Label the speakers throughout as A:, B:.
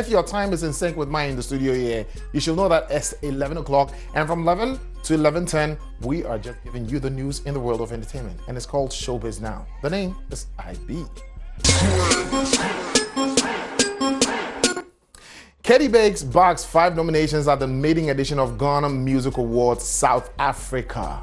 A: if your time is in sync with mine in the studio here, you should know that it's 11 o'clock, and from 11 to 11:10, we are just giving you the news in the world of entertainment, and it's called Showbiz Now. The name is IB. Katie Biggs bags 5 nominations at the maiden edition of Ghana Music Awards South Africa.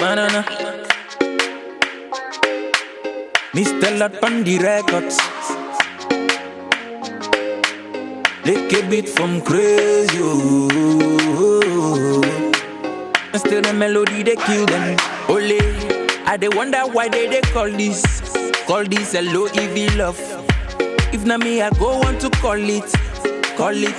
B: Banana. Mr. Lot on the records. Lick a bit from crazy. Still the melody they kill them. Ole, I they wonder why they call this a low EV love. If not me, I go on to call it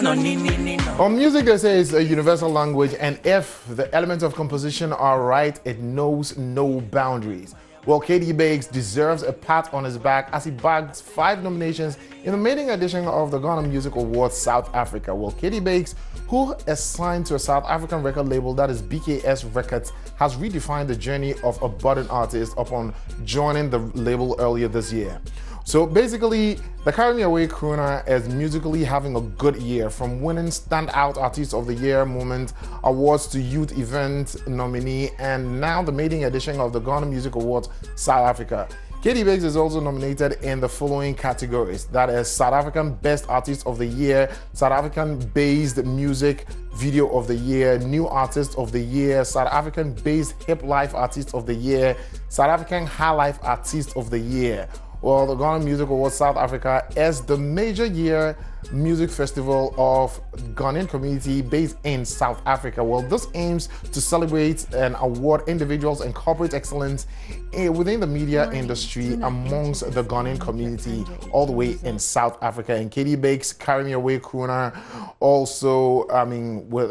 B: no no.
A: On music, they say it's a universal language, and if the elements of composition are right, it knows no boundaries. Well, Katie Biggs deserves a pat on his back as he bags 5 nominations in the maiden edition of the Ghana Music Awards South Africa. Well, Katie Biggs, who is signed to a South African record label that is BKS Records, has redefined the journey of a budding artist upon joining the label earlier this year. So basically, the Carry Me Away crooner is musically having a good year, from winning Standout Artist of the Year Moment awards to Youth Event nominee, and now the maiden edition of the Ghana Music Awards South Africa. Katie Biggs is also nominated in the following categories: that is South African Best Artist of the Year, South African Based Music Video of the Year, New Artist of the Year, South African Based Hip Life Artist of the Year, South African High Life Artist of the Year. Well, the Ghana Music Awards South Africa is the major year music festival of Ghanaian community based in South Africa. Well, this aims to celebrate and award individuals and corporate excellence within the media industry amongst the Ghanaian community all the way in South Africa. And Katie Biggs, Carry Me Away crooner, also,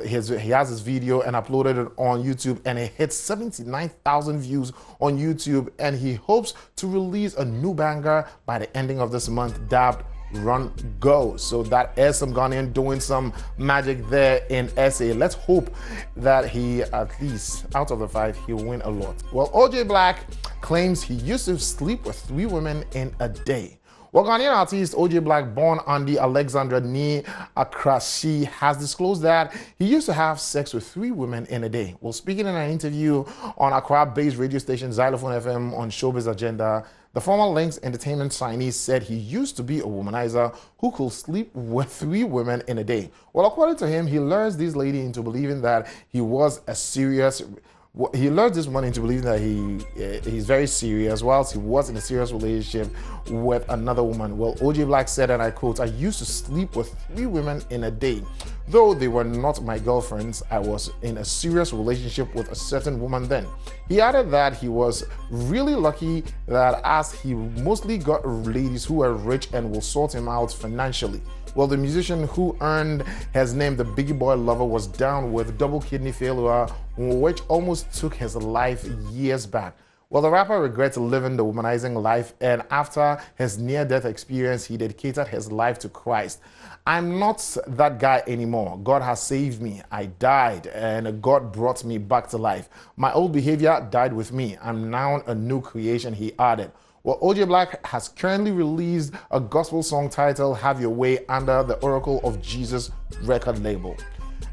A: he has his video and uploaded it on YouTube, and it hit 79,000 views on YouTube, and he hopes to release a new banger by the ending of this month, dubbed Run Go. So that is some Ghanaian doing some magic there in SA. Let's hope that he, at least out of the 5, he'll win a lot. Well, OJ Black claims he used to sleep with 3 women in a day. Well, Ghanaian artist OJ Black, born Andy Alexander Nee Akrashi, has disclosed that he used to have sex with 3 women in a day. Well, speaking in an interview on Accra-based radio station Xylophone FM on Showbiz Agenda, the former Lynx Entertainment signee said he used to be a womanizer who could sleep with 3 women in a day. Well, according to him, he lures these ladies into believing that he was a serious. He lured this woman into believing that he's very serious, whilst he was in a serious relationship with another woman. Well, OJ Black said, and I quote, "I used to sleep with 3 women in a day. Though they were not my girlfriends, I was in a serious relationship with a certain woman then." He added that he was really lucky that as he mostly got ladies who were rich and will sort him out financially. Well, the musician who earned his name the Biggie Boy Lover was down with double kidney failure, which almost took his life years back. Well, the rapper regrets living the womanizing life, and after his near-death experience, he dedicated his life to Christ. "I'm not that guy anymore. God has saved me. I died, and God brought me back to life. My old behavior died with me. I'm now a new creation," he added. Well, OJ Black has currently released a gospel song titled "Have Your Way" under the Oracle of Jesus record label.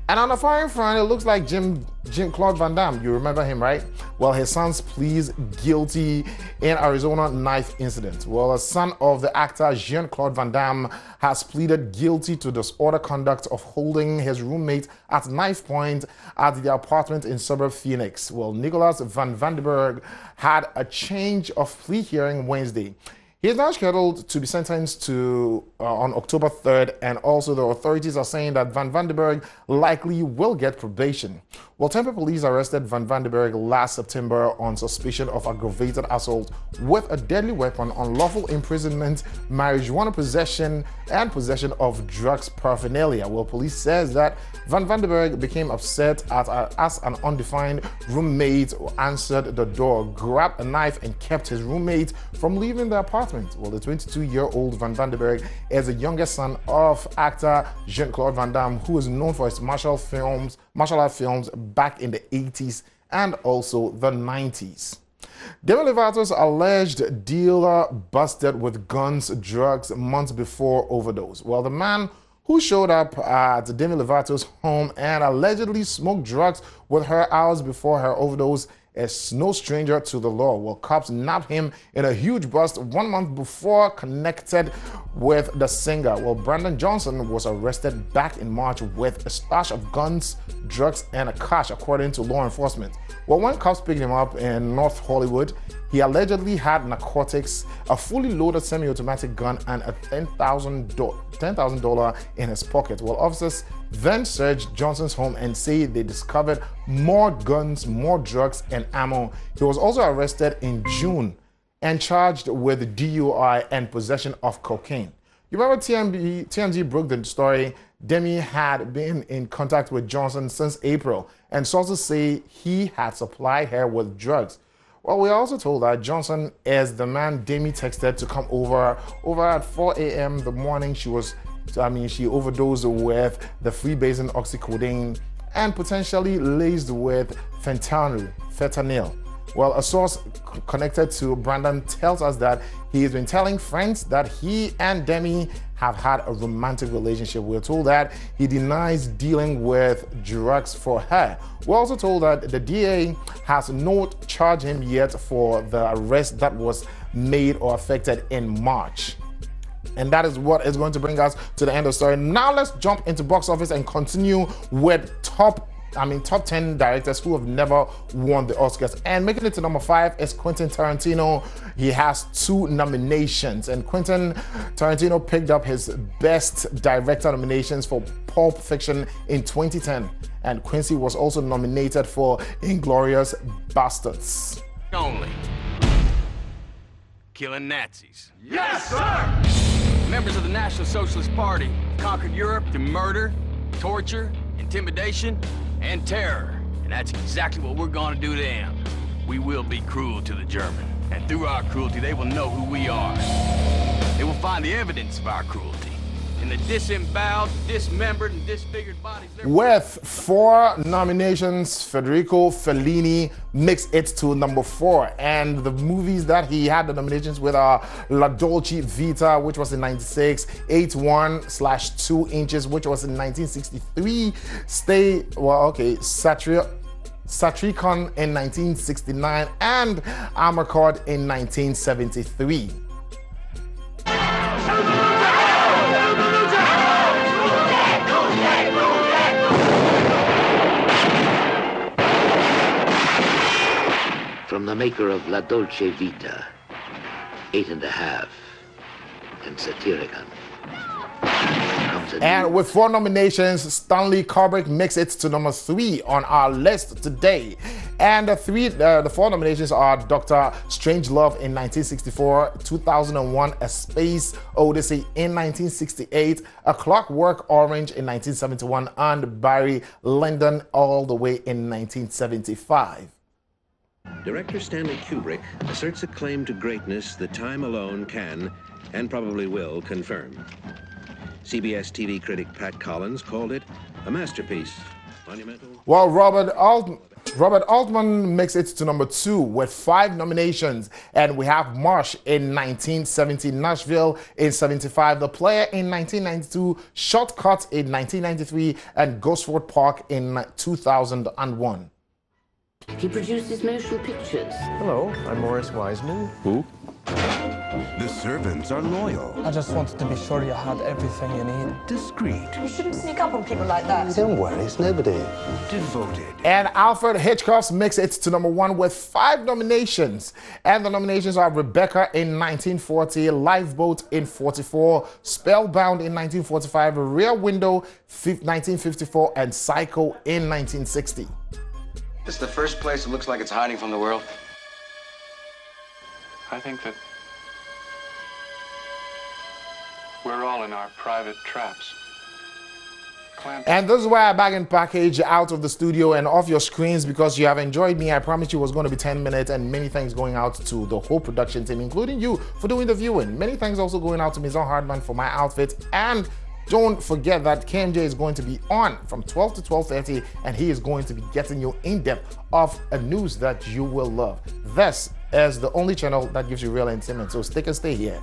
A: And on the firing front, it looks like Jean-Claude Van Damme. You remember him, right? Well, his sons pleads guilty in Arizona knife incident. Well, a son of the actor Jean-Claude Van Damme has pleaded guilty to disorder conduct of holding his roommate at knife point at the apartment in suburb Phoenix. Well, Nicholas Van Vandenberg had a change of plea hearing Wednesday. He is now scheduled to be sentenced to on October 3rd, and also the authorities are saying that Van Vandenberg likely will get probation. Well, Tampa police arrested Van Vandenberg last September on suspicion of aggravated assault with a deadly weapon, unlawful imprisonment, marijuana possession, and possession of drugs paraphernalia. Well, police says that Van Vandenberg became upset as an undefined roommate answered the door, grabbed a knife, and kept his roommate from leaving the apartment. Well, the 22-year-old Van Vandenberg is the youngest son of actor Jean-Claude Van Damme, who is known for his martial art films back in the 80s and also the 90s. Demi Lovato's alleged dealer busted with guns, drugs months before overdose. Well, the man who showed up at Demi Lovato's home and allegedly smoked drugs with her hours before her overdose is no stranger to the law. Well, cops nabbed him in a huge bust 1 month before connected with the singer. Well, Brandon Johnson was arrested back in March with a stash of guns, drugs, and a cash, according to law enforcement. Well, when cops picked him up in North Hollywood, he allegedly had narcotics, a fully loaded semi-automatic gun, and a $10,000 in his pocket. Well, officers then searched Johnson's home and say they discovered more guns, more drugs, and ammo. He was also arrested in June and charged with DUI and possession of cocaine. You remember TMZ broke the story. Demi had been in contact with Johnson since April, and sources say he had supplied her with drugs. Well, we also told that Johnson is the man Demi texted to come over at 4 a.m. the morning she overdosed with the freebasing oxycodone and potentially laced with fentanyl. Well, a source connected to Brandon tells us that he has been telling friends that he and Demi have had a romantic relationship. We're told that he denies dealing with drugs for her. We're also told that the DA has not charged him yet for the arrest that was made or affected in March. And that is what is going to bring us to the end of the story. Now let's jump into box office and continue with top 10 directors who have never won the Oscars. And making it to number 5 is Quentin Tarantino. He has 2 nominations, and Quentin Tarantino picked up his Best Director nominations for Pulp Fiction in 2010. And Quincy was also nominated for Inglourious Basterds.
C: Only. Killing Nazis.
D: Yes, sir!
C: Members of the National Socialist Party conquered Europe through murder, torture, intimidation, and terror. And that's exactly what we're gonna do to them. We will be cruel to the German. And through our cruelty, they will know who we are. They will find the evidence of our cruelty in the disemboweled, dismembered, and disfigured bodies.
A: With 4 nominations, Federico Fellini makes it to number 4. And the movies that he had the nominations with are La Dolce Vita, which was in 96, 8-1/2 inches, which was in 1963, Satricon in 1969, and Amarcord in 1973.
E: From the maker of La Dolce Vita, 8½, and Satyricon.
A: And with 4 nominations, Stanley Kubrick makes it to number 3 on our list today. And the 4 nominations are Dr. Strangelove in 1964, 2001, A Space Odyssey in 1968, A Clockwork Orange in 1971, and Barry Lyndon All the Way in 1975.
F: Director Stanley Kubrick asserts a claim to greatness that time alone can, and probably will, confirm. CBS TV critic Pat Collins called it a masterpiece, monumental.
A: Well, Robert Altman makes it to number 2 with 5 nominations. And we have Marsh in 1970, Nashville in 75, The Player in 1992, Shortcut in 1993, and Gosford Park in 2001.
G: He produces motion pictures.
H: Hello, I'm Morris Wiseman. Who?
I: The servants are loyal.
J: I just wanted to be sure you had everything you need.
I: Discreet.
K: You shouldn't sneak up on people like that.
H: Don't worry, it's nobody.
I: Devoted.
A: And Alfred Hitchcock makes it to number 1 with 5 nominations. And the nominations are Rebecca in 1940, Lifeboat in 44, Spellbound in 1945, Rear Window 1954, and Psycho in 1960.
L: This is the first place that looks like it's hiding from the world.
M: I think that we're all in our private traps.
A: And this is why I bag and package out of the studio and off your screens, because you have enjoyed me. I promised you it was going to be 10 minutes, and many thanks going out to the whole production team, including you, for doing the viewing. Many thanks also going out to Maison Hardman for my outfit, and Don't forget that KMJ is going to be on from 12 to 12:30, and he is going to be getting you in-depth of a news that you will love. This is the only channel that gives you real entertainment, so stick and stay here.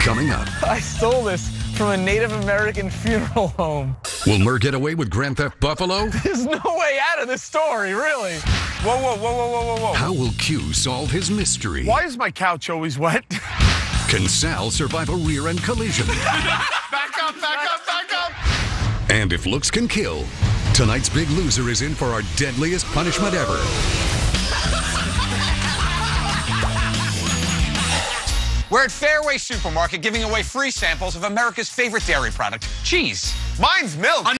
D: Coming up.
J: I stole this from a Native American funeral home.
D: Will Murr get away with Grand Theft Buffalo?
J: There's no way out of this story, really.
N: Whoa, whoa, whoa, whoa, whoa, whoa, whoa.
D: How will Q solve his mystery?
N: Why is my couch always wet?
D: Can Sal survive a rear-end collision?
N: Back up, back up, back up!
D: And if looks can kill, tonight's big loser is in for our deadliest punishment ever.
O: We're at Fairway Supermarket giving away free samples of America's favorite dairy product, cheese.
N: Mine's milk.